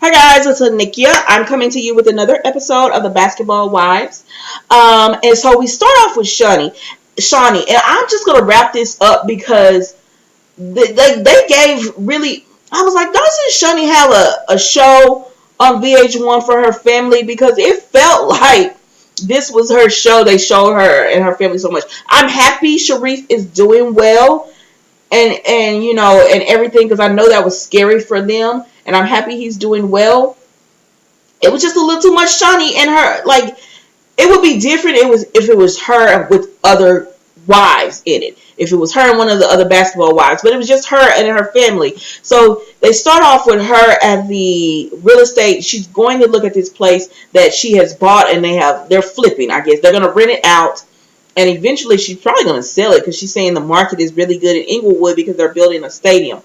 Hi guys, it's Nikia. I'm coming to you with another episode of the Basketball Wives. And so we start off with Shawnee, and I'm just gonna wrap this up because they gave really. I was like, doesn't Shawnee have a show on VH1 for her family? Because it felt like this was her show. They showed her and her family so much. I'm happy Sharif is doing well and and everything because I know that was scary for them, and I'm happy he's doing well. It was just a little too much Shawnee and her. Like, it would be different. It was if it was her with other wives in it. If it was her and one of the other basketball wives, but it was just her and her family. So they start off with her at the real estate. She's going to look at this place that she has bought, and they're flipping. I guess they're going to rent it out, and eventually she's probably going to sell it because she's saying the market is really good in Inglewood because they're building a stadium.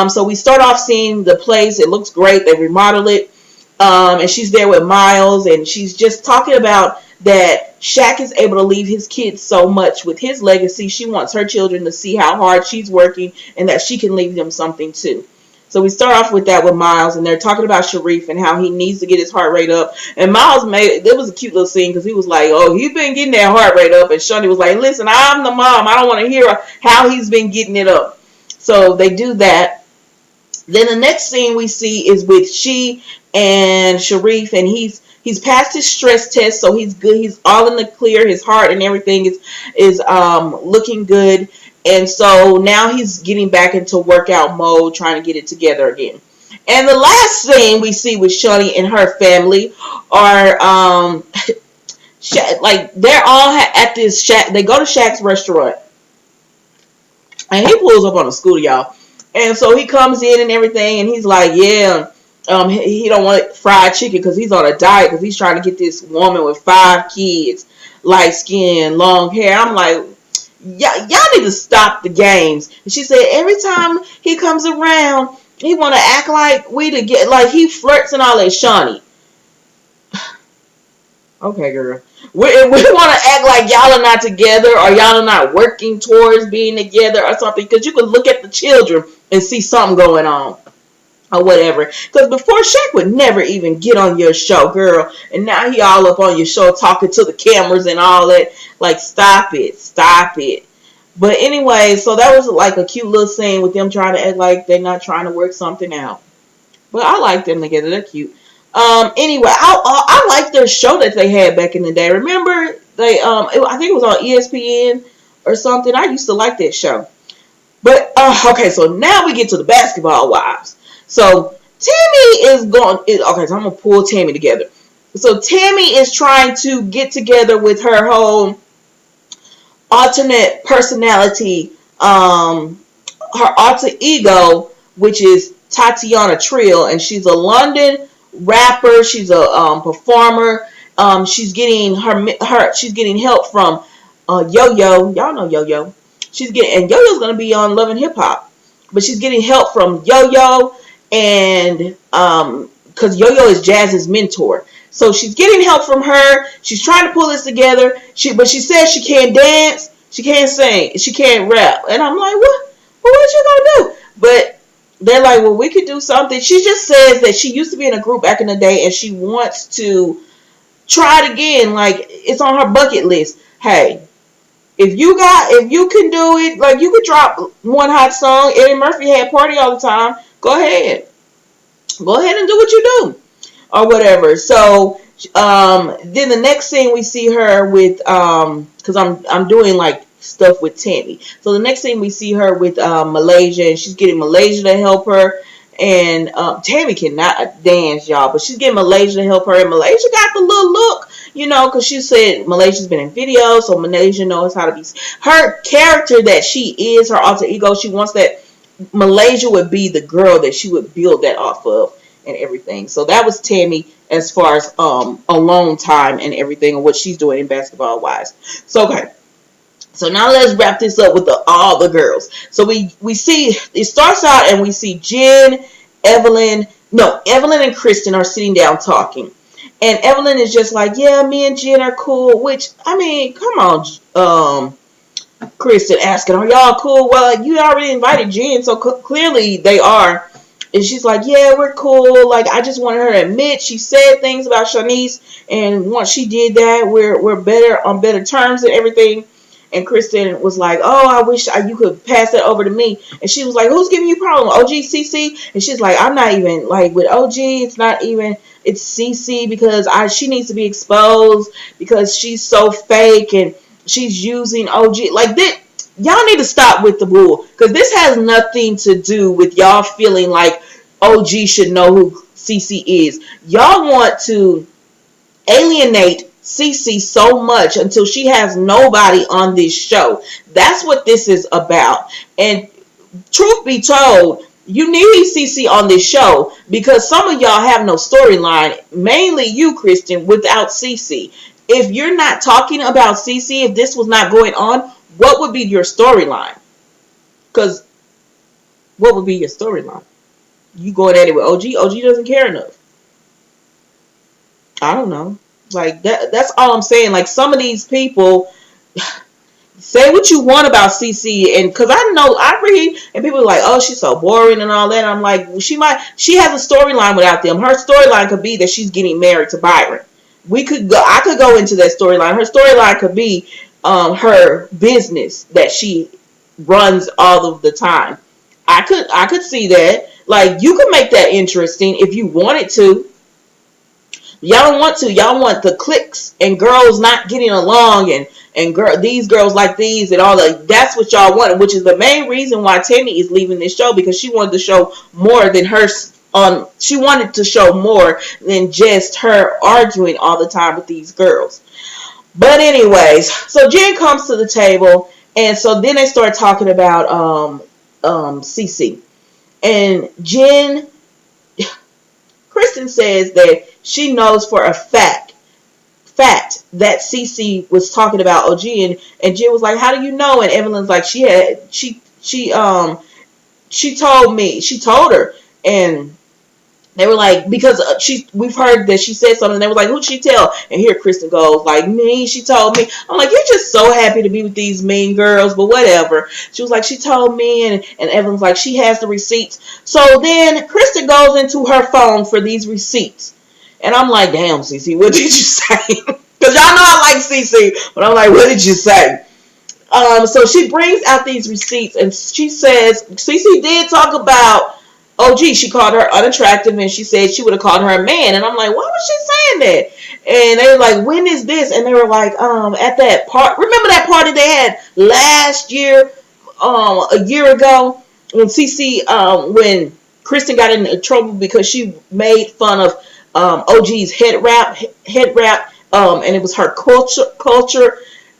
So we start off seeing the place. It looks great. They remodel it. And she's there with Miles, and she's just talking about that Shaq is able to leave his kids so much with his legacy. She wants her children to see how hard she's working and that she can leave them something too. So we start off with that with Miles, and they're talking about Sharif and how he needs to get his heart rate up. And Miles there was a cute little scene because he was like, oh, he's been getting that heart rate up. And Shawnee was like, listen, I'm the mom. I don't want to hear how he's been getting it up. So they do that. Then the next scene we see is with she and Sharif, and he's passed his stress test, so he's good. He's all in the clear. His heart and everything is looking good, and so now he's getting back into workout mode, trying to get it together again. And the last thing we see with Shawnee and her family are like they're all at this Shaq. They go to Shaq's restaurant, and he pulls up on a scooter, y'all. And so he comes in and everything, and he's like, yeah, he don't want fried chicken because he's on a diet because he's trying to get this woman with 5 kids, light skin, long hair. I'm like, y'all need to stop the games. And she said every time he comes around, he want to act like like he flirts and all that. Shawnee, okay, girl. We want to act like y'all are not together or y'all are not working towards being together or something, because you can look at the children and see something going on or whatever. Because before, Shaq would never even get on your show, girl, and now he all up on your show talking to the cameras and all that. Like, stop it. But anyway, so that was like a cute little scene with them trying to act like they're not trying to work something out. But I like them together. They're cute. Anyway, I like their show that they had back in the day. Remember, I think it was on ESPN or something. I used to like that show. But okay, so now we get to the Basketball Wives. So Tammy is going. Okay, so I'm gonna pull Tammy together. So Tammy is trying to get together with her whole alternate personality, her alter ego, which is Tatiana Trill, and she's a London rapper. She's a performer. She's getting she's getting help from Yo-Yo. Y'all know Yo-Yo. And Yo-Yo's gonna be on Love and Hip Hop, but she's getting help from Yo-Yo, and because Yo-Yo is Jazz's mentor. So she's getting help from her. She's trying to pull this together. But she says she can't dance, she can't sing, she can't rap. And I'm like, what? Well, what you gonna do? But they're like, well, we could do something. She just says that she used to be in a group back in the day, and she wants to try it again. Like, it's on her bucket list. Hey, if you can do it, like, you could drop one hot song. Eddie Murphy had Party all the time. Go ahead and do what you do or whatever. So then the next thing we see her with, because I'm doing like stuff with Tammy. So the next thing we see her with Malaysia, and she's getting Malaysia to help her. And Tammy cannot dance, y'all, but she's getting Malaysia to help her. And Malaysia got the little look, because she said Malaysia's been in videos, so Malaysia knows how to be. Her character that she is, her alter ego, she wants that Malaysia would be the girl that she would build that off of and everything. So that was Tammy as far as alone time and everything, and what she's doing in Basketball Wise. So okay. So now let's wrap this up with all the girls. So we see, it starts out and we see Evelyn and Kristen are sitting down talking. And Evelyn is just like, yeah, me and Jen are cool. Which, I mean, come on, Kristen asking, are y'all cool? Well, you already invited Jen, so clearly they are. And she's like, yeah, we're cool. Like, I just wanted her to admit she said things about Shanice, and once she did that, we're better on better terms and everything. And Kristen was like, oh, I wish you could pass that over to me. And she was like, who's giving you problem? OG, CeCe? And she's like, I'm not even, like, with OG, it's not even, it's CeCe, because she needs to be exposed because she's so fake and she's using OG. Like, this, y'all need to stop with the bull, because this has nothing to do with y'all feeling like OG should know who CeCe is. Y'all want to alienate CeCe so much until she has nobody on this show. That's what this is about. And truth be told, you need CeCe on this show because some of y'all have no storyline. Mainly you, Kristen, without CeCe. If you're not talking about CeCe, if this was not going on, what would be your storyline? Because what would be your storyline? You going at it with OG? OG doesn't care enough. I don't know. Like, that's all I'm saying. Like, some of these people, say what you want about CeCe, and because I read, and people are like, oh, she's so boring and all that. And I'm like, well, she has a storyline without them. Her storyline could be that she's getting married to Byron. I could go into that storyline. Her storyline could be her business that she runs all of the time. I could see that. Like, you could make that interesting if you wanted to. Y'all don't want to. Y'all want the cliques and girls not getting along, and these girls like these and all that. That's what y'all want, which is the main reason why Tammy is leaving this show, because she wanted to show more than her. She wanted to show more than just her arguing all the time with these girls. But anyways, so Jen comes to the table, and so then they start talking about CeCe, and Kristen says that she knows for a fact that CeCe was talking about OG, and Jen was like, how do you know? And Evelyn's like, she told her, and they were like, because we've heard that she said something. They were like, who'd she tell? And here Kristen goes, like, me, she told me. I'm like, you're just so happy to be with these mean girls, but whatever. She was like, she told me, and Evelyn's like, she has the receipts. So then Kristen goes into her phone for these receipts. And I'm like, damn, CeCe, what did you say? Because y'all know I like CeCe, but I'm like, what did you say? So she brings out these receipts, and she says, CeCe did talk about OG. She called her unattractive, and she said she would have called her a man. And I'm like, why was she saying that? And they were like, when is this? And they were like, at that part. Remember that party they had last year, a year ago, when CeCe, when Kristen got into trouble because she made fun of OG's head wrap, and it was her culture.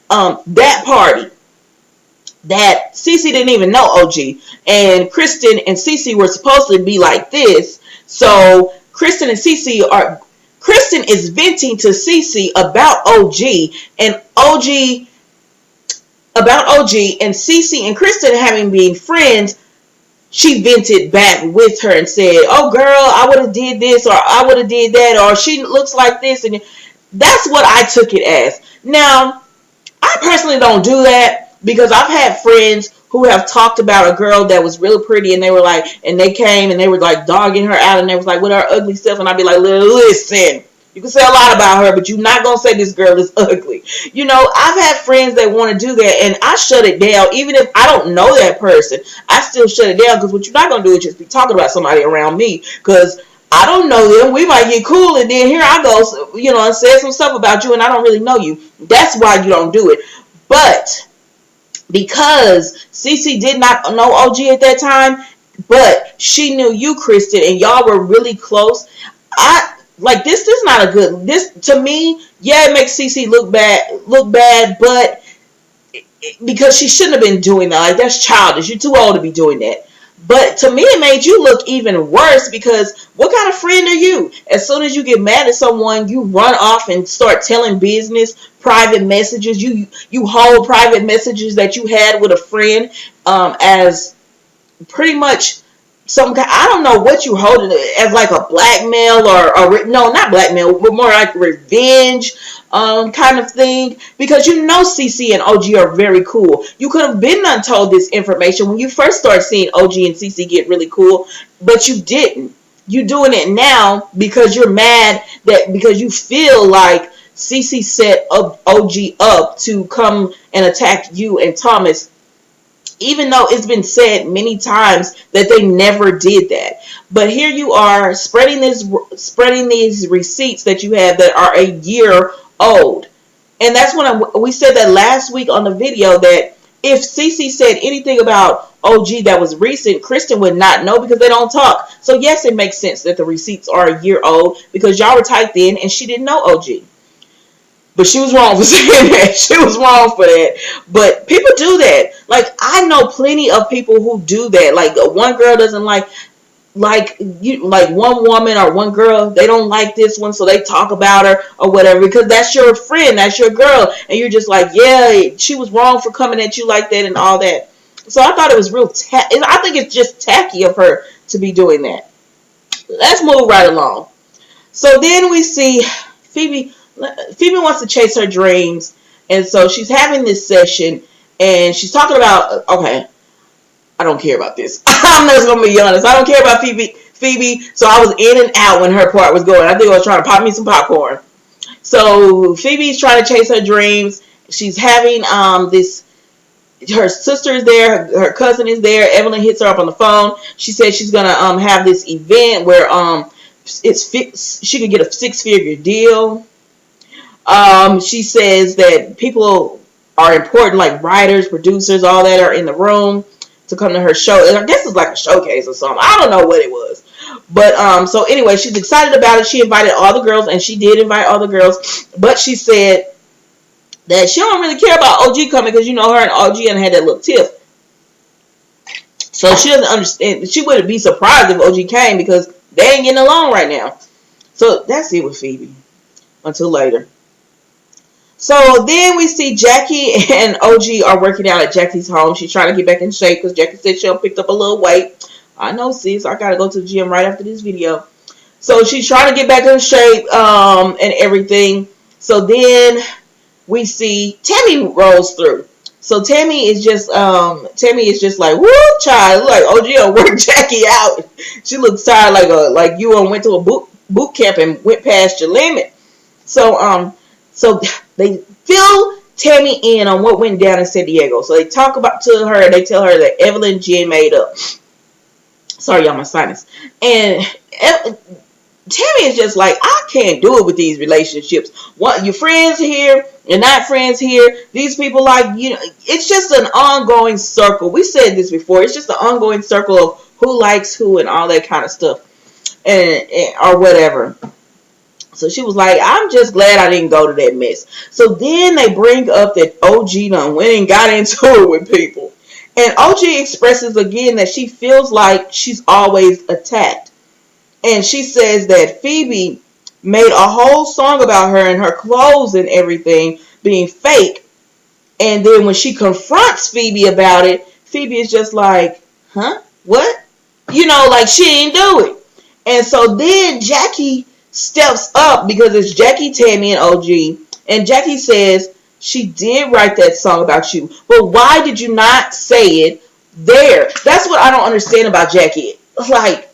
That party, that CeCe didn't even know OG, and Kristen and CeCe were supposed to be like this. So Kristen is venting to CeCe about OG, and CeCe and Kristen having been friends. She vented back with her and said, oh girl, I would have did this, or I would have did that, or she looks like this. And that's what I took it as. Now, I personally don't do that, because I've had friends who have talked about a girl that was really pretty, and they were like, and they came and they were like dogging her out, and they was like, with her ugly self. And I'd be like, listen, you can say a lot about her, but you're not going to say this girl is ugly. You know, I've had friends that want to do that, and I shut it down. Even if I don't know that person, I still shut it down, because what you're not going to do is just be talking about somebody around me, because I don't know them. We might get cool, and then here I go, you know, and say some stuff about you, and I don't really know you. That's why you don't do it. But because CeCe did not know OG at that time, but she knew you, Kristen, and y'all were really close. This is not a good. This, to me, yeah, it makes CeCe look bad, but because she shouldn't have been doing that. Like, that's childish. You're too old to be doing that. But to me, it made you look even worse, because what kind of friend are you? As soon as you get mad at someone, you run off and start telling business, private messages. You hold private messages that you had with a friend as pretty much some kind. I don't know what you hold it as, like a blackmail or no, not blackmail, but more like revenge. kind of thing, because you know CeCe and OG are very cool. You could have been untold this information when you first started seeing OG and CeCe get really cool, but you didn't. You doing it now because you're mad, that because you feel like CeCe set OG up to come and attack you and Thomas, even though it's been said many times that they never did that. But here you are spreading these receipts that you have that are a year old. And that's when we said that last week on the video, that if CeCe said anything about OG that was recent, Kristen would not know because they don't talk. So yes, it makes sense that the receipts are a year old because y'all were typed in and she didn't know OG. But she was wrong for saying that. She was wrong for that. But people do that. Like, I know plenty of people who do that. Like, one girl doesn't like one woman or one girl, they don't like this one, so they talk about her or whatever, because that's your friend, that's your girl, and you're just like, yeah, she was wrong for coming at you like that and all that. So I thought it was I think it's just tacky of her to be doing that. Let's move right along. So then we see Phoebe wants to chase her dreams, and so she's having this session, and she's talking about, okay, I don't care about this. I'm just going to be honest. I don't care about Phoebe, so I was in and out when her part was going. I think I was trying to pop me some popcorn. So Phoebe's trying to chase her dreams. She's having her sister is there, her cousin is there. Evelyn hits her up on the phone. She says she's going to have this event where she could get a 6-figure deal. She says that people are important, like writers, producers, all that are in the room to come to her show. And I guess it's like a showcase or something. I don't know what it was. But so anyway, she's excited about it. She invited all the girls, and she did invite all the girls. But she said that she don't really care about OG coming because, you know, her and OG had that little tiff. So she doesn't understand. She wouldn't be surprised if OG came because they ain't getting along right now. So that's it with Phoebe. Until later. So then we see Jackie and OG are working out at Jackie's home. She's trying to get back in shape because Jackie said she picked up a little weight. I know, sis. I got to go to the gym right after this video. So she's trying to get back in shape and everything. So then we see Tammy rolls through. So Tammy is just like, woo, child. Like OG work Jackie out. She looks tired, like you went to a boot camp and went past your limit. So they fill Tammy in on what went down in San Diego. So they talk about to her. They tell her that Evelyn and Jen made up. Sorry, y'all, my sinus. And Tammy is just like, I can't do it with these relationships. What, your friends here, you're not friends here. These people, like, you know, it's just an ongoing circle. We said this before. It's just an ongoing circle of who likes who and all that kind of stuff, and or whatever. So she was like, I'm just glad I didn't go to that mess. So then they bring up that OG done went and got into it with people. And OG expresses again that she feels like she's always attacked. And she says that Phoebe made a whole song about her and her clothes and everything being fake. And then when she confronts Phoebe about it, Phoebe is just like, huh? What? You know, like she didn't do it. And so then Jackie steps up because it's Jackie, Tammy, and OG. And Jackie says she did write that song about you. But why did you not say it there? That's what I don't understand about Jackie. Like,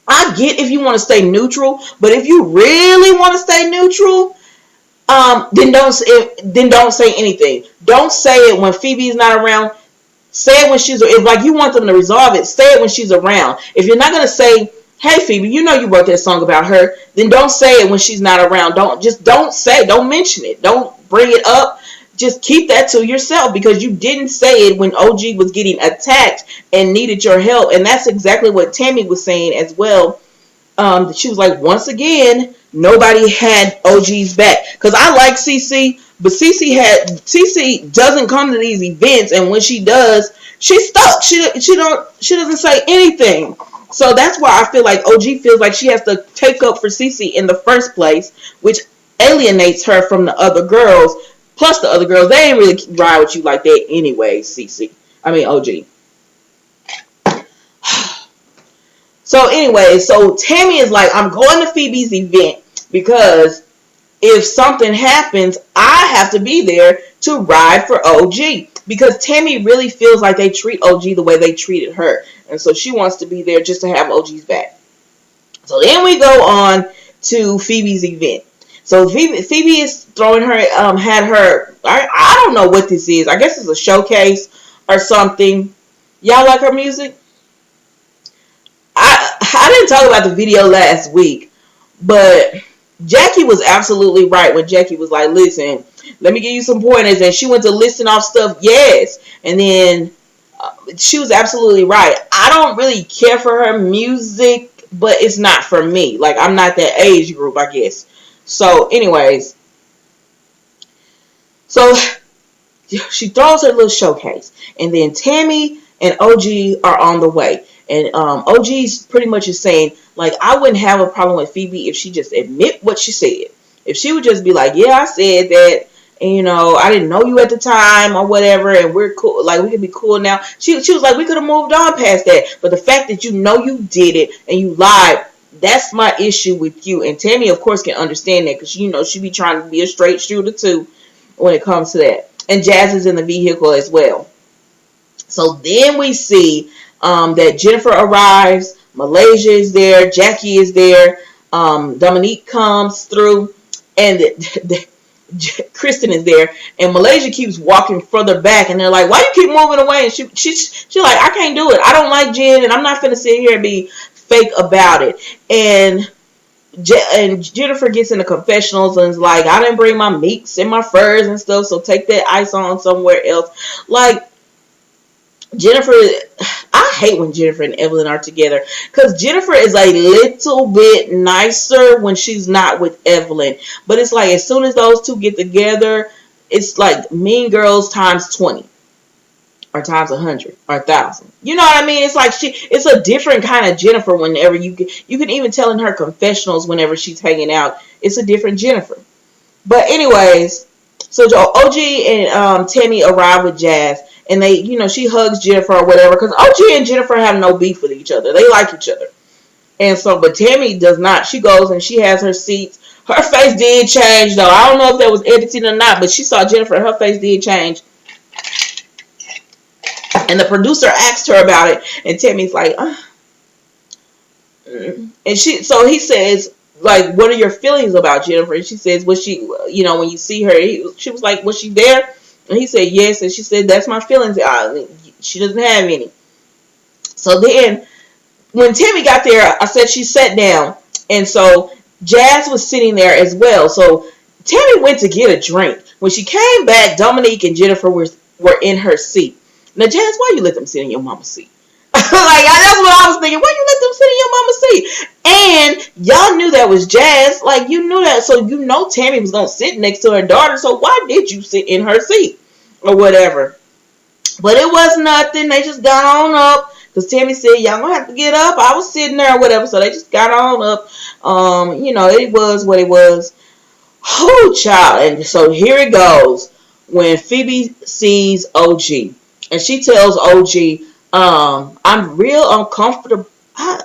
I get if you want to stay neutral, but if you really want to stay neutral, then don't say anything. Don't say it when Phoebe's not around. Say it when she's, if like you want them to resolve it, say it when she's around. If you're not going to say, hey Phoebe, you know you wrote that song about her, then don't say it when she's not around. Don't mention it. Don't bring it up. Just keep that to yourself because you didn't say it when OG was getting attacked and needed your help. And that's exactly what Tammy was saying as well. She was like, once again, nobody had OG's back. Because I like CeCe, but CeCe doesn't come to these events, and when she does, she's stuck. She doesn't say anything. So that's why I feel like OG feels like she has to take up for CeCe in the first place, which alienates her from the other girls. Plus the other girls, they ain't really ride with you like that anyway, OG. So anyway, so Tammy is like, I'm going to Phoebe's event because if something happens, I have to be there to ride for OG. Because Tammy really feels like they treat OG the way they treated her. And so she wants to be there just to have OG's back. So then we go on to Phoebe's event. So Phoebe is throwing her, had her, I don't know what this is. I guess it's a showcase or something. Y'all like her music? I didn't talk about the video last week, but Jackie was absolutely right when Jackie was like, listen, let me give you some pointers. And she went to listing off stuff, yes. And then she was absolutely right. I don't really care for her music, but it's not for me. Like, I'm not that age group, I guess. So, anyways. So, she throws her little showcase. And then Tammy and OG are on the way. And OG's pretty much is saying, like, I wouldn't have a problem with Phoebe if she just admit what she said. If she would just be like, yeah, I said that, and, you know, I didn't know you at the time or whatever, and we're cool, like, we can be cool now. She was like, we could have moved on past that. But the fact that you know you did it and you lied, that's my issue with you. And Tammy, of course, can understand that because, you know, she be trying to be a straight shooter, too, when it comes to that. And Jazz is in the vehicle as well. So then we see that Jennifer arrives, Malaysia is there, Jackie is there, Dominique comes through, and Kristen is there, and Malaysia keeps walking further back, and they're like, why you keep moving away? And she's like, I can't do it. I don't like Jen, and I'm not finna sit here and be fake about it. And Jennifer gets in the confessionals and is like, I didn't bring my meats and my furs and stuff, so take that ice on somewhere else. Like, Jennifer, I hate when Jennifer and Evelyn are together because Jennifer is a little bit nicer when she's not with Evelyn. But it's like as soon as those two get together, it's like Mean Girls times 20 or times 100 or 1,000. You know what I mean? It's like it's a different kind of Jennifer whenever you can even tell in her confessionals whenever she's hanging out. It's a different Jennifer. But anyways, so OG and Tammy arrive with Jazz. And they, you know, she hugs Jennifer or whatever. Because OG and Jennifer have no beef with each other. They like each other. And so, but Tammy does not. She goes and she has her seats. Her face did change, though. I don't know if that was edited or not. But she saw Jennifer and her face did change. And the producer asked her about it. And Tammy's like, And so he says, like, what are your feelings about Jennifer? And she says, was she, you know, when you see her, she was like, was she there? And he said, yes. And she said, that's my feelings. She doesn't have any. So then, when Tammy got there, I said she sat down. And so, Jazz was sitting there as well. So, Tammy went to get a drink. When she came back, Dominique and Jennifer were in her seat. Now, Jazz, why you let them sit in your mama's seat? Like, that's what I was thinking. Why you let them sit in your mama's seat? And y'all knew that was Jazz. Like, you knew that. So, you know Tammy was going to sit next to her daughter. So, why did you sit in her seat? Or whatever. But it was nothing. They just got on up. Because Tammy said, y'all going to have to get up. I was sitting there or whatever. So, they just got on up. You know, it was what it was. Oh, child. And so, here it goes. When Phoebe sees OG. And she tells OG, I'm real uncomfortable. I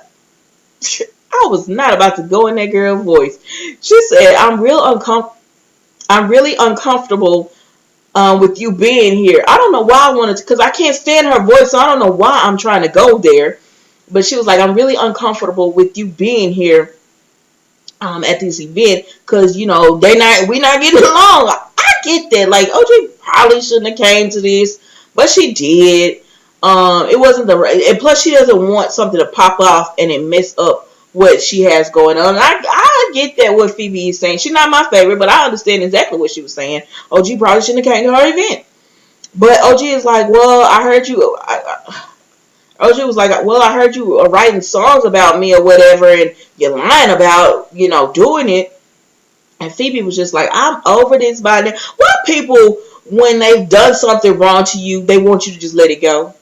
was not about to go in that girl's voice. She said, I'm really uncomfortable with you being here. I don't know why I wanted to, because I can't stand her voice, so I don't know why I'm trying to go there. But she was like, I'm really uncomfortable with you being here at this event, because, you know, we not getting along. I get that. Like, OG probably shouldn't have came to this, but she did. It wasn't the right, and plus she doesn't want something to pop off and it mess up what she has going on. I get that what Phoebe is saying. She's not my favorite, but I understand exactly what she was saying. OG probably shouldn't have came to her event. But OG is like, well, I heard you. OG was like, well, I heard you writing songs about me or whatever, and you're lying about, you know, doing it. And Phoebe was just like, I'm over this by now. Why people, when they've done something wrong to you, they want you to just let it go?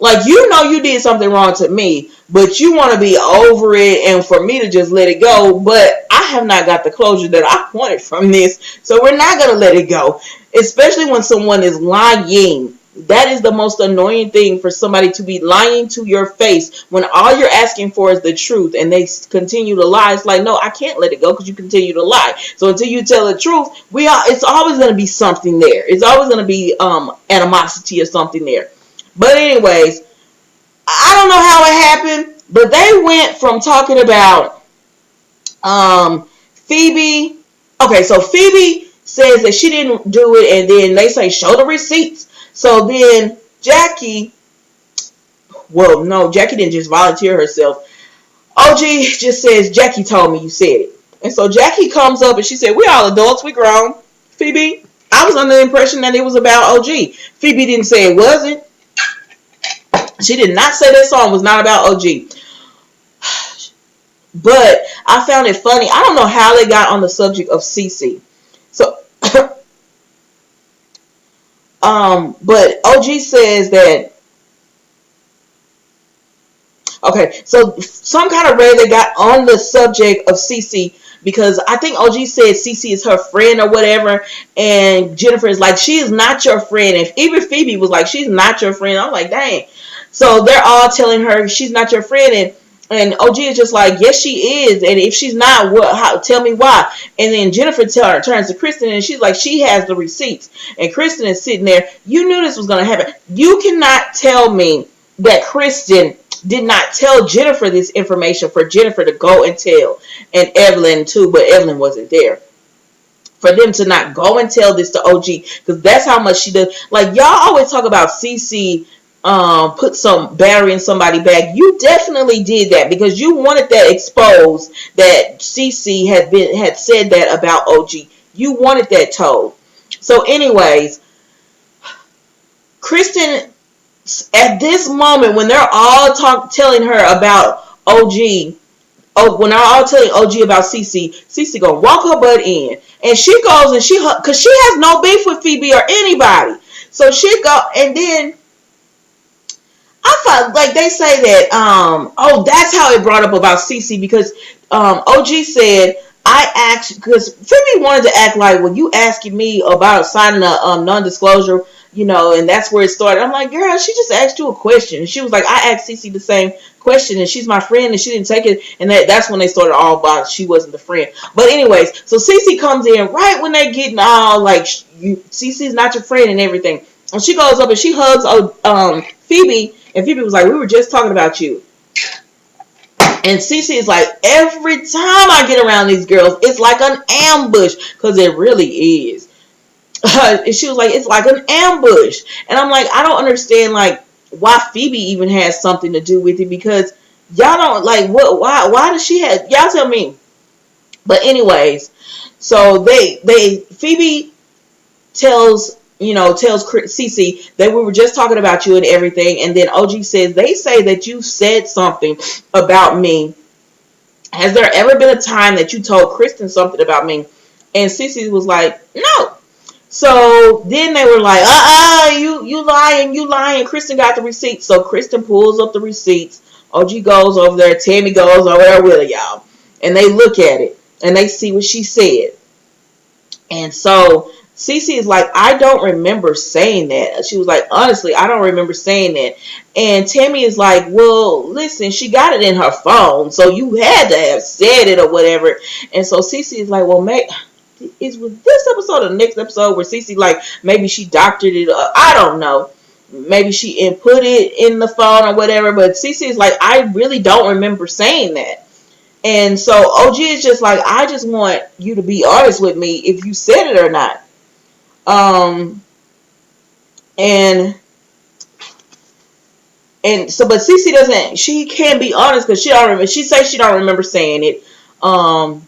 Like, you know you did something wrong to me, but you want to be over it and for me to just let it go. But I have not got the closure that I wanted from this, so we're not going to let it go. Especially when someone is lying That is the most annoying thing, for somebody to be lying to your face when all you're asking for is the truth, and they continue to lie. It's like, no, I can't let it go because you continue to lie. So until you tell the truth, it's always going to be something there. It's always going to be animosity or something there. But anyways, I don't know how it happened, but they went from talking about Phoebe. Okay, so Phoebe says that she didn't do it, and then they say show the receipts. So then Jackie, well, no, Jackie didn't just volunteer herself. OG just says, Jackie told me you said it. And so Jackie comes up and she said, we all adults, we grown. Phoebe, I was under the impression that it was about OG. Phoebe didn't say it wasn't. She did not say that song was not about OG. But I found it funny. I don't know how they got on the subject of CeCe. So, but OG says that, okay, so some kind of way they got on the subject of CeCe, because I think OG said CeCe is her friend or whatever, and Jennifer is like, she is not your friend. And even Phoebe was like, she's not your friend. I'm like, dang. So they're all telling her she's not your friend, and OG is just like, yes, she is. And if she's not, tell me why. And then Jennifer turns to Kristen, and she's like, she has the receipts. And Kristen is sitting there. You knew this was going to happen. You cannot tell me that Kristen did not tell Jennifer this information for Jennifer to go and tell. And Evelyn too, but Evelyn wasn't there. For them to not go and tell this to OG, because that's how much she does. Like, y'all always talk about CeCe put some battery in somebody's bag. You definitely did that because you wanted that exposed, that CeCe had said that about OG. You wanted that told. So anyways, Kristen, at this moment when they're all telling her about OG, when they're all telling OG about CeCe gonna walk her butt in, and she goes and because she has no beef with Phoebe or anybody. So she go, and then I thought, like, they say that, that's how it brought up about CeCe, because OG said, I asked, because Phoebe wanted to act like, well, you asking me about signing a non-disclosure, and that's where it started. I'm like, girl, she just asked you a question. And she was like, I asked CeCe the same question, and she's my friend, and she didn't take it. And that's when they started all about she wasn't the friend. But anyways, so CeCe comes in right when they're getting all like, CeCe's not your friend and everything. And she goes up and she hugs Phoebe. And Phoebe was like, we were just talking about you. And CeCe is like, every time I get around these girls, it's like an ambush. Because it really is. And she was like, it's like an ambush. And I'm like, I don't understand, like, why Phoebe even has something to do with it. Because y'all don't, like, why does she have, y'all tell me. But anyways, so Phoebe tells CeCe that we were just talking about you and everything. And then OG says, they say that you said something about me. Has there ever been a time that you told Kristen something about me? And CeCe was like, no. So then they were like, you lying. Kristen got the receipts. So Kristen pulls up the receipts. OG goes over there. Tammy goes over there with her, y'all. And they look at it. And they see what she said. And so CeCe is like, I don't remember saying that. She was like, honestly, I don't remember saying that. And Tammy is like, well, listen, she got it in her phone, so you had to have said it or whatever. And so CeCe is like, well, is this episode or the next episode where CeCe, like, maybe she doctored it up? I don't know. Maybe she input it in the phone or whatever. But CeCe is like, I really don't remember saying that. And so OG is just like, I just want you to be honest with me if you said it or not. And so, but CeCe she can't be honest because she don't remember. She says she don't remember saying it. I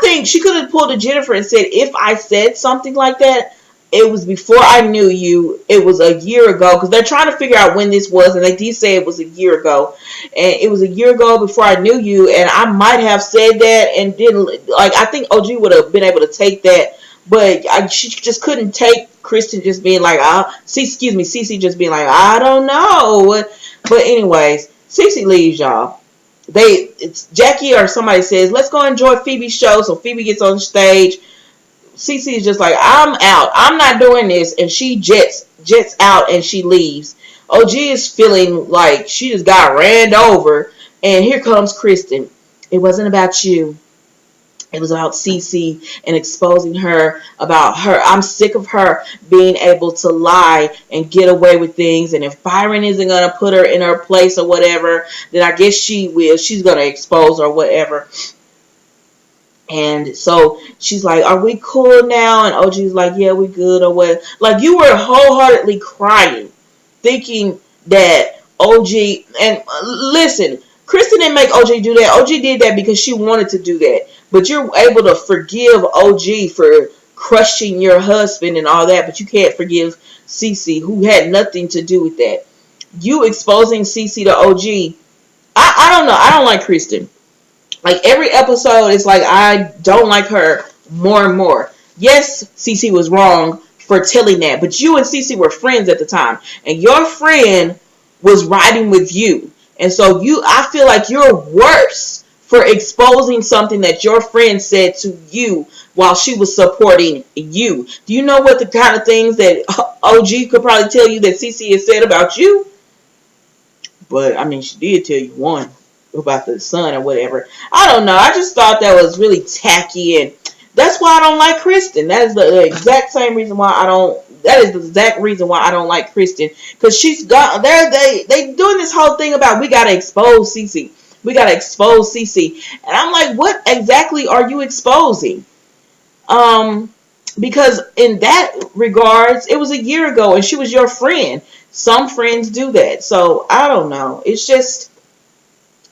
think she could have pulled to Jennifer and said, if I said something like that, it was before I knew you. It was a year ago, because they're trying to figure out when this was, and they did say it was a year ago. And it was a year ago before I knew you, and I might have said that and didn't, like, I think OG would have been able to take that, but she just couldn't take Kristen just being like, CeCe just being like, I don't know. But anyways, CeCe leaves, y'all. It's Jackie or somebody says, let's go enjoy Phoebe's show. So Phoebe gets on stage. CeCe is just like, I'm out. I'm not doing this. And she jets out and she leaves. OG is feeling like she just got ran over. And here comes Kristen. It wasn't about you. It was about CeCe and exposing her about her. I'm sick of her being able to lie and get away with things. And if Byron isn't going to put her in her place or whatever, then I guess she will. She's going to expose her or whatever. And so she's like, are we cool now? And OG's like, yeah, we good or what. Like, you were wholeheartedly crying, thinking that OG, and listen, Kristen didn't make OG do that. OG did that because she wanted to do that. But you're able to forgive OG for crushing your husband and all that, but you can't forgive CeCe, who had nothing to do with that. You exposing CeCe to OG, I don't know. I don't like Kristen. Like, every episode, it's like I don't like her more and more. Yes, CeCe was wrong for telling that, but you and CeCe were friends at the time, and your friend was riding with you, and so I feel like you're worse for exposing something that your friend said to you while she was supporting you. Do you know what the kind of things that OG could probably tell you that CeCe has said about you? But I mean, she did tell you one about the son or whatever. I don't know. I just thought that was really tacky, and that's why I don't like Kristen. That is the exact same reason why I don't. That is the exact reason why I don't like Kristen, because she's got they doing this whole thing about we gotta expose CeCe. We gotta expose CeCe, and I'm like, what exactly are you exposing? Because in that regards, it was a year ago, and she was your friend. Some friends do that, so I don't know. It's just,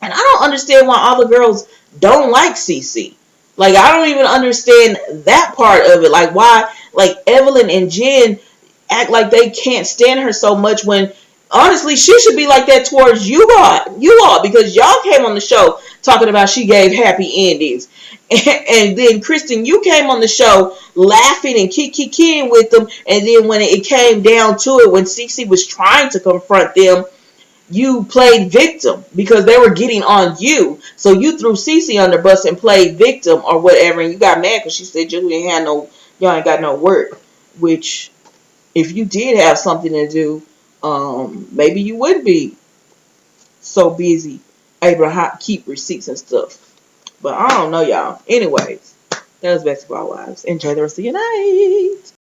and I don't understand why all the girls don't like CeCe. Like, I don't even understand that part of it. Like, why, like, Evelyn and Jen act like they can't stand her so much when, honestly, she should be like that towards you all, because y'all came on the show talking about she gave happy endings. And then, Kristen, you came on the show laughing and kicking with them. And then when it came down to it, when CeCe was trying to confront them, you played victim because they were getting on you. So you threw CeCe on the bus and played victim or whatever, and you got mad because she said y'all ain't got no work. Which, if you did have something to do, maybe you would be so busy able to keep receipts and stuff. But I don't know, y'all. Anyways, that was Basketball Wives. Enjoy the rest of your night.